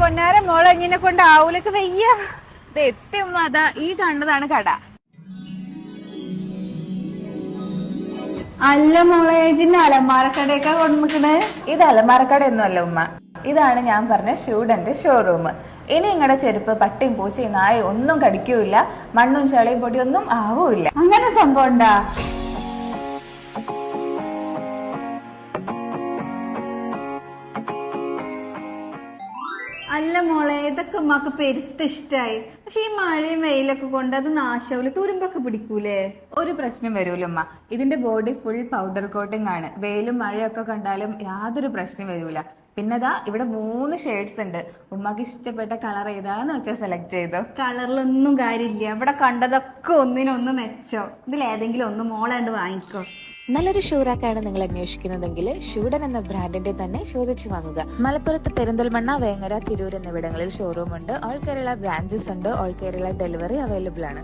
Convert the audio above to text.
പൊന്നാര മോളെ ഇങ്ങനെ കൊണ്ട് ആവൂലൊക്കെ വയ്യ. ഇത് എത്തി ഉമ്മ, അതാ ഈ കണ്ടതാണ് കട. അല്ല മോളെ ജിന്ന അലമാരക്കടയൊക്കെ കൊണ്ടുനിക്കണേ. ഇത് അലമാരക്കടയൊന്നും അല്ല ഉമ്മ, ഇതാണ് ഞാൻ പറഞ്ഞ ഷൂഡന്റെ ഷോറൂം. ഇനി നിങ്ങളുടെ ചെരുപ്പ് പട്ടിയും പൂച്ചയും നായ ഒന്നും കടിക്കൂല, മണ്ണും ചളിയും പൊടിയൊന്നും ആവൂല്ല. അങ്ങനെ സംഭവം ഉണ്ടാ? അല്ല മോളെ ഇതൊക്കെ ഉമ്മാക്ക് പെരുത്ത് ഇഷ്ടായി. പക്ഷെ ഈ മഴയും വെയിലൊക്കെ കൊണ്ട് അത് നാശാവൂല, തുരുമ്പൊക്കെ പിടിക്കൂലേ? ഒരു പ്രശ്നം വരൂല ഉമ്മ, ഇതിന്റെ ബോഡി ഫുൾ പൗഡർ കോട്ടിംഗ് ആണ്. വെയിലും മഴയൊക്കെ കണ്ടാലും യാതൊരു പ്രശ്നം വരൂല. പിന്നെതാ ഇവിടെ 3 ഷെയ്ഡ്സ് ഉണ്ട്. ഉമ്മക്ക് ഇഷ്ടപ്പെട്ട കളർ ഏതാന്ന് വെച്ചാൽ സെലക്ട് ചെയ്തോ. കളറിലൊന്നും കാര്യമില്ല, ഇവിടെ കണ്ടതൊക്കെ ഒന്നിനൊന്ന് മെച്ചം. ഇതിലേതെങ്കിലും ഒന്ന് മോളാണ്ട് വാങ്ങിക്കോ. നല്ലൊരു ഷൂറാക്കാണ് നിങ്ങൾ അന്വേഷിക്കുന്നതെങ്കിൽ ഷൂഡൻ എന്ന ബ്രാൻഡിന്റെ തന്നെ ചോദിച്ചു വാങ്ങുക. മലപ്പുറത്ത് പെരിന്തൽമണ്ണ, വേങ്ങര, തിരൂർ എന്നിവിടങ്ങളിൽ ഷോറൂം ഉണ്ട്. ഓൾ കേരള ബ്രാഞ്ചസ് ഉണ്ട്. ഓൾ കേരള ഡെലിവറി അവൈലബിൾ ആണ്.